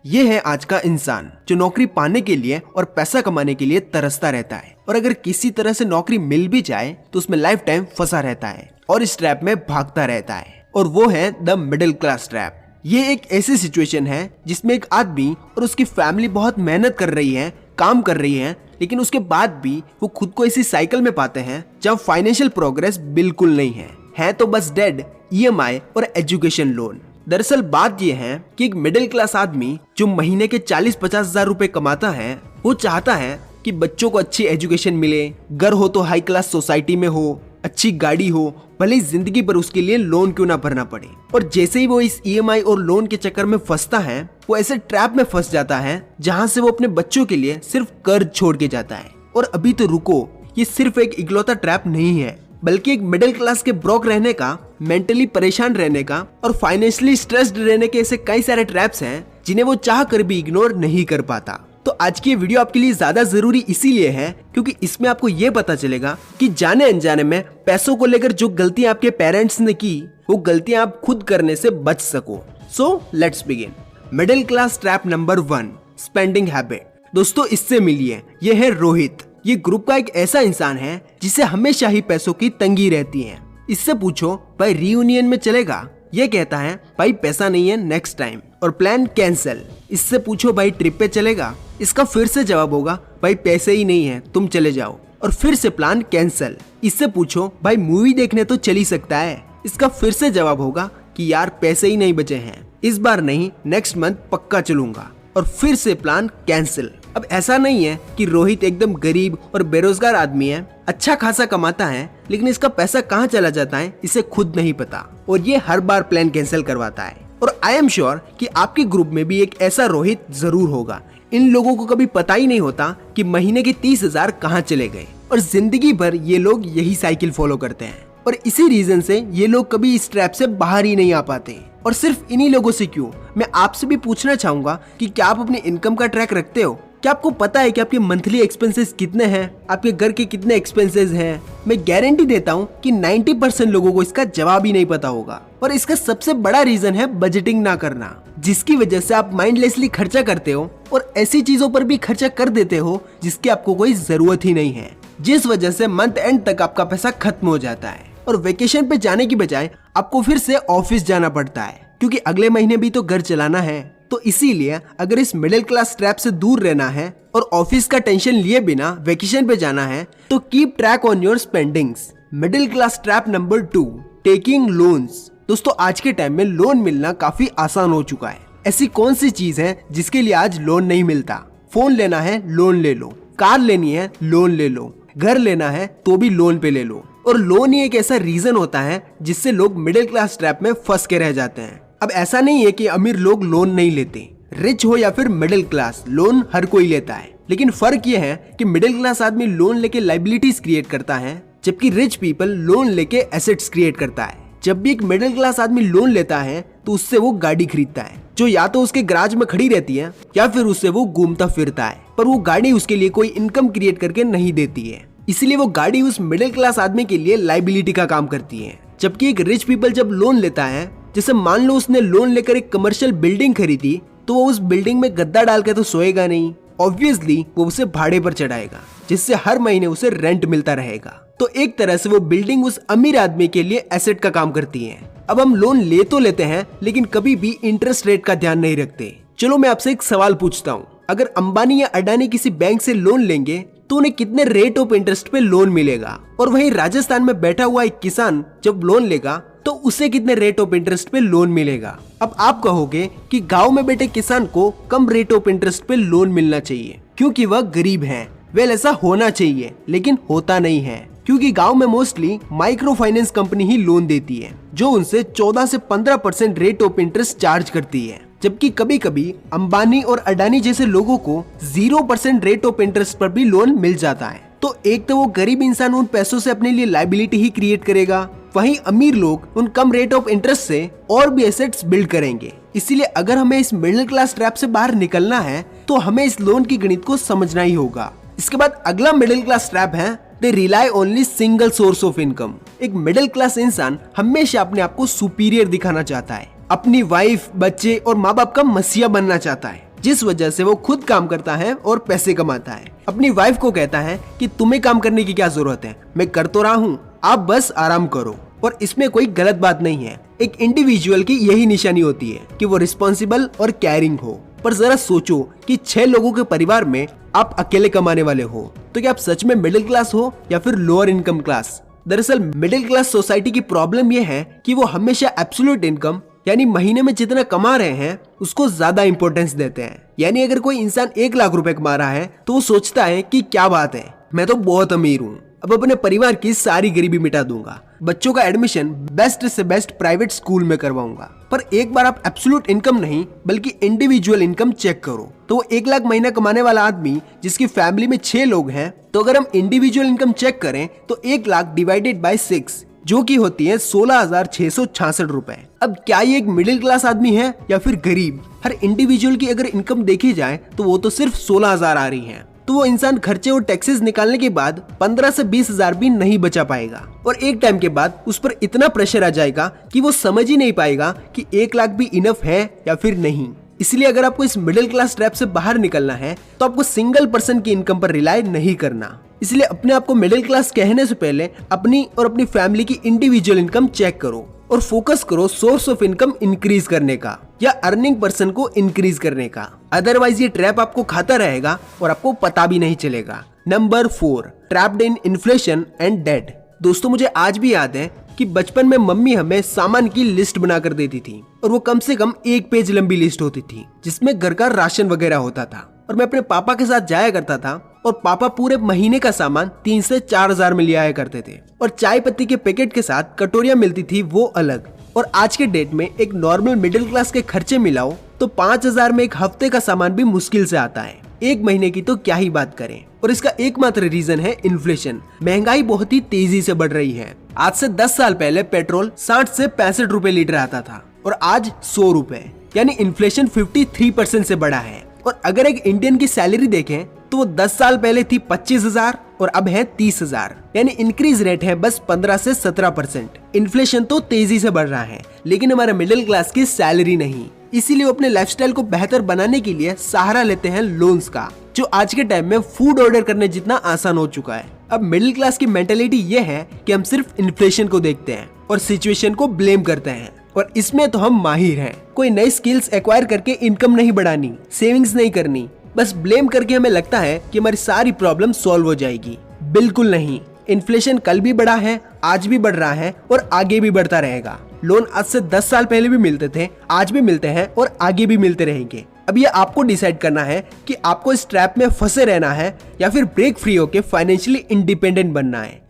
ये है आज का इंसान जो नौकरी पाने के लिए और पैसा कमाने के लिए तरसता रहता है, और अगर किसी तरह से नौकरी मिल भी जाए तो उसमें लाइफ टाइम फंसा रहता है और इस ट्रैप में भागता रहता है, और वो है द मिडिल क्लास ट्रैप। ये एक ऐसी सिचुएशन है जिसमें एक आदमी और उसकी फैमिली बहुत मेहनत कर रही है, काम कर रही है, लेकिन उसके बाद भी वो खुद को इसी साइकिल में पाते हैं जब फाइनेंशियल प्रोग्रेस बिल्कुल नहीं है तो बस डेट, EMI और एजुकेशन लोन। दरअसल बात यह है कि एक मिडिल क्लास आदमी जो महीने के 40-50 हजार रुपए कमाता है, वो चाहता है कि बच्चों को अच्छी एजुकेशन मिले, घर हो तो हाई क्लास सोसाइटी में हो, अच्छी गाड़ी हो, भले ही जिंदगी पर उसके लिए लोन क्यों ना भरना पड़े। और जैसे ही वो इस EMI और लोन के चक्कर में फंसता है, वो ऐसे ट्रैप में फंस जाता है जहां से वो अपने बच्चों के लिए सिर्फ कर्ज छोड़ के जाता है। और अभी तो रुको, ये सिर्फ एक इकलौता ट्रैप नहीं है, बल्कि एक मिडिल क्लास के ब्रोक रहने का, मेंटली परेशान रहने का और फाइनेंशियली स्ट्रेस्ड रहने के ऐसे कई सारे ट्रैप्स हैं जिन्हें वो चाह कर भी इग्नोर नहीं कर पाता। तो आज की ये वीडियो आपके लिए ज्यादा जरूरी इसीलिए है क्योंकि इसमें आपको ये पता चलेगा कि जाने अनजाने में पैसों को लेकर जो गलतियां आपके पेरेंट्स ने की, वो गलतियां आप खुद करने से बच सको। So let's begin. Middle class trap number 1, spending habit. दोस्तों इससे मिलिए, ये है रोहित। ये ग्रुप का एक ऐसा इंसान है जिसे हमेशा ही पैसों की तंगी रहती है। इससे पूछो भाई रियूनियन में चलेगा, ये कहता है भाई पैसा नहीं है, नेक्स्ट टाइम, और प्लान कैंसिल। इससे पूछो भाई ट्रिप पे चलेगा, इसका फिर से जवाब होगा भाई पैसे ही नहीं है, तुम चले जाओ, और फिर से प्लान कैंसिल। इससे पूछो भाई मूवी देखने तो चल ही सकता है, इसका फिर से जवाब होगा कि यार पैसे ही नहीं बचे हैं, इस बार नहीं, नेक्स्ट मंथ पक्का चलूंगा, और फिर से प्लान कैंसिल। अब ऐसा नहीं है कि रोहित एकदम गरीब और बेरोजगार आदमी है, अच्छा खासा कमाता है, लेकिन इसका पैसा कहाँ चला जाता है इसे खुद नहीं पता, और ये हर बार प्लान कैंसिल करवाता है। और आई एम श्योर कि आपके ग्रुप में भी एक ऐसा रोहित जरूर होगा। इन लोगों को कभी पता ही नहीं होता कि महीने के 30,000 कहाँ चले गए, और जिंदगी भर ये लोग यही साइकिल फॉलो करते हैं, और इसी रीजन से ये लोग कभी इस ट्रैप से बाहर ही नहीं आ पाते। और सिर्फ इन्हीं लोगों से क्यों, मैं आपसे भी पूछना चाहूंगा कि क्या आप अपने इनकम का ट्रैक रखते हो? क्या आपको पता है कि आपके मंथली एक्सपेंसेस कितने हैं, आपके घर के कितने एक्सपेंसेस हैं? मैं गारंटी देता हूँ कि 90% लोगों को इसका जवाब ही नहीं पता होगा, और इसका सबसे बड़ा रीजन है बजटिंग ना करना, जिसकी वजह से आप माइंडलेसली खर्चा करते हो और ऐसी चीजों पर भी खर्चा कर देते हो जिसकी आपको कोई जरूरत ही नहीं है, जिस वजह से मंथ एंड तक आपका पैसा खत्म हो जाता है और वेकेशन पे जाने की बजाय आपको फिर से ऑफिस जाना पड़ता है, क्योंकि अगले महीने भी तो घर चलाना है। तो इसीलिए अगर इस मिडिल क्लास ट्रैप से दूर रहना है और ऑफिस का टेंशन लिए बिना वेकेशन पे जाना है, तो keep track on your spendings. Middle class trap number 2, taking loans. दोस्तों आज के टाइम में लोन मिलना काफी आसान हो चुका है। ऐसी कौन सी चीज है जिसके लिए आज लोन नहीं मिलता? फोन लेना है, लोन ले लो, कार लेनी है, लोन ले लो, घर लेना है तो भी लोन पे ले लो। और लोन ही एक ऐसा रीजन होता है जिससे लोग मिडिल क्लास ट्रैप में फंस के रह जाते हैं। अब ऐसा नहीं है कि अमीर लोग लोन नहीं लेते, रिच हो या फिर मिडिल क्लास, लोन हर कोई लेता है, लेकिन फर्क ये है कि मिडिल क्लास आदमी लोन लेके लाइबिलिटीज क्रिएट करता है, जबकि रिच पीपल लोन लेके एसेट्स क्रिएट करता है। जब भी एक मिडिल क्लास आदमी लोन लेता है तो उससे वो गाड़ी खरीदता है जो या तो उसके गैराज में खड़ी रहती है या फिर उससे वो घूमता फिरता है, पर वो गाड़ी उसके लिए कोई इनकम क्रिएट करके नहीं देती है, इसलिए वो गाड़ी उस मिडिल क्लास आदमी के लिए लाइबिलिटी का काम करती है। जबकि एक रिच पीपल जब लोन लेता है, जैसे मान लो उसने लोन लेकर एक कमर्शियल बिल्डिंग खरीदी, तो वो उस बिल्डिंग में गद्दा डाल के तो सोएगा नहीं, ऑब्वियसली वो उसे भाड़े पर चढ़ाएगा, जिससे हर महीने उसे रेंट मिलता रहेगा। तो एक तरह से वो बिल्डिंग उस अमीर आदमी के लिए एसेट का काम करती है। अब हम लोन ले तो लेते हैं, लेकिन कभी भी इंटरेस्ट रेट का ध्यान नहीं रखते। चलो मैं आपसे एक सवाल पूछता हूँ, अगर अंबानी या अडानी किसी बैंक से लोन लेंगे तो उन्हें कितने रेट ऑफ इंटरेस्ट पे लोन मिलेगा? और वहीं राजस्थान में बैठा हुआ एक किसान जब लोन लेगा तो उसे कितने रेट ऑफ इंटरेस्ट पे लोन मिलेगा? अब आप कहोगे कि गांव में बैठे किसान को कम रेट ऑफ इंटरेस्ट पे लोन मिलना चाहिए क्योंकि वह गरीब है। वेल ऐसा होना चाहिए, लेकिन होता नहीं है, क्योंकि गांव में मोस्टली माइक्रो फाइनेंस कंपनी ही लोन देती है जो उनसे 14 से 15% रेट ऑफ इंटरेस्ट चार्ज करती है, जबकि कभी कभी अंबानी और अडानी जैसे लोगों को 0% रेट ऑफ इंटरेस्ट पर भी लोन मिल जाता है। तो एक तो वो गरीब इंसान उन पैसों से अपने लिए लाइबिलिटी ही क्रिएट करेगा, वहीं अमीर लोग उन कम रेट ऑफ इंटरेस्ट से और भी एसेट्स बिल्ड करेंगे। इसीलिए अगर हमें इस मिडिल क्लास ट्रैप से बाहर निकलना है तो हमें इस लोन की गणित को समझना ही होगा। इसके बाद अगला मिडिल क्लास ट्रैप है they rely only single source of income. एक मिडिल क्लास इंसान हमेशा अपने आप को सुपीरियर दिखाना चाहता है, अपनी वाइफ, बच्चे और माँ बाप का मसीहा बनना चाहता है, जिस वजह से वो खुद काम करता है और पैसे कमाता है। अपनी वाइफ को कहता है कि तुम्हें काम करने की क्या जरूरत है, मैं कर तो रहा हूँ, आप बस आराम करो। और इसमें कोई गलत बात नहीं है। एक इंडिविजुअल की यही निशानी होती है कि वो रिस्पॉन्सिबल और केयरिंग हो। पर जरा सोचो कि 6 लोगों के परिवार में आप अकेले कमाने वाले हो, तो क्या आप सच में मिडिल क्लास हो या फिर लोअर इनकम क्लास? दरअसल मिडिल क्लास सोसाइटी की प्रॉब्लम यह है कि वो हमेशा एब्सोल्यूट इनकम यानी महीने में जितना कमा रहे हैं उसको ज्यादा इंपॉर्टेंस देते हैं। यानी अगर कोई इंसान 1 लाख रुपए कमा रहा है तो वो सोचता है कि क्या बात है, मैं तो बहुत अमीर हूँ, अब अपने परिवार की सारी गरीबी मिटा दूंगा, बच्चों का एडमिशन बेस्ट से बेस्ट प्राइवेट स्कूल में करवाऊंगा। पर एक बार आप एब्सोल्यूट इनकम नहीं बल्कि इंडिविजुअल इनकम चेक करो तो वो 1 लाख महीना कमाने वाला आदमी जिसकी फैमिली में 6 लोग हैं, तो अगर हम इंडिविजुअल इनकम चेक करें तो 1 लाख डिवाइडेड बाय 6 जो की होती है 16,666 रुपए। अब क्या ये एक मिडिल क्लास आदमी है या फिर गरीब? हर इंडिविजुअल की अगर इनकम देखी जाए तो वो तो सिर्फ 16,000 आ रही है, तो वो इंसान खर्चे और टैक्सेस निकालने के बाद 15 से 20,000 भी नहीं बचा पाएगा। और एक टाइम के बाद उस पर इतना प्रेशर आ जाएगा कि वो समझ ही नहीं पाएगा कि 1 लाख भी इनफ है या फिर नहीं। इसलिए अगर आपको इस मिडिल क्लास ट्रैप से बाहर निकलना है तो आपको सिंगल पर्सन की इनकम पर रिलाय नहीं करना। इसलिए अपने आप को मिडिल क्लास कहने से पहले अपनी और अपनी फैमिली की इंडिविजुअल इनकम चेक करो और फोकस करो सोर्स ऑफ इनकम इंक्रीज करने का या अर्निंग पर्सन को इंक्रीज करने का। अदरवाइज ये ट्रैप आपको खाता रहेगा और आपको पता भी नहीं चलेगा। Number 4, trapped in inflation and debt. दोस्तों मुझे आज भी याद है कि बचपन में मम्मी हमें सामान की लिस्ट बना कर देती थी और वो कम से कम 1 पेज लंबी लिस्ट होती थी जिसमें घर का राशन वगैरह होता था। और मैं अपने पापा के साथ जाया करता था और पापा पूरे महीने का सामान 3 से 4,000 में ले आया करते थे। और चाय पत्ती के पैकेट के साथ कटोरियां मिलती थी वो अलग। और आज के डेट में एक नॉर्मल मिडिल क्लास के खर्चे मिलाओ तो 5,000 में एक हफ्ते का सामान भी मुश्किल से आता है, 1 महीने की तो क्या ही बात करें। और इसका एकमात्र रीजन है इन्फ्लेशन। महंगाई बहुत ही तेजी से बढ़ रही है। आज से 10 साल पहले पेट्रोल 60 से 65 रुपए लीटर आता था और आज 100 रुपए, यानी इन्फ्लेशन 53% से बढ़ा है। और अगर एक इंडियन की सैलरी देखें तो वो 10 साल पहले थी 25,000 और अब है 30,000, यानी इंक्रीज रेट है बस 15 से 17%। इन्फ्लेशन तो तेजी से बढ़ रहा है लेकिन हमारे मिडिल क्लास की सैलरी नहीं। इसीलिए वो अपने लाइफस्टाइल को बेहतर बनाने के लिए सहारा लेते हैं लोन्स का, जो आज के टाइम में फूड ऑर्डर करने जितना आसान हो चुका है। अब मिडिल क्लास की मेंटेलिटी ये है कि हम सिर्फ इन्फ्लेशन को देखते हैं और सिचुएशन को ब्लेम करते हैं, और इसमें तो हम माहिर हैं। कोई नई स्किल्स एक्वायर करके इनकम नहीं बढ़ानी, सेविंग्स नहीं करनी, बस ब्लेम करके हमें लगता है कि हमारी सारी प्रॉब्लम सॉल्व हो जाएगी। बिल्कुल नहीं। इन्फ्लेशन कल भी बढ़ा है, आज भी बढ़ रहा है और आगे भी बढ़ता रहेगा। लोन आज से 10 साल पहले भी मिलते थे, आज भी मिलते हैं और आगे भी मिलते रहेंगे। अब ये आपको डिसाइड करना है कि आपको इस ट्रैप में फंसे रहना है या फिर ब्रेक फ्री होकर फाइनेंशियली इंडिपेंडेंट बनना है।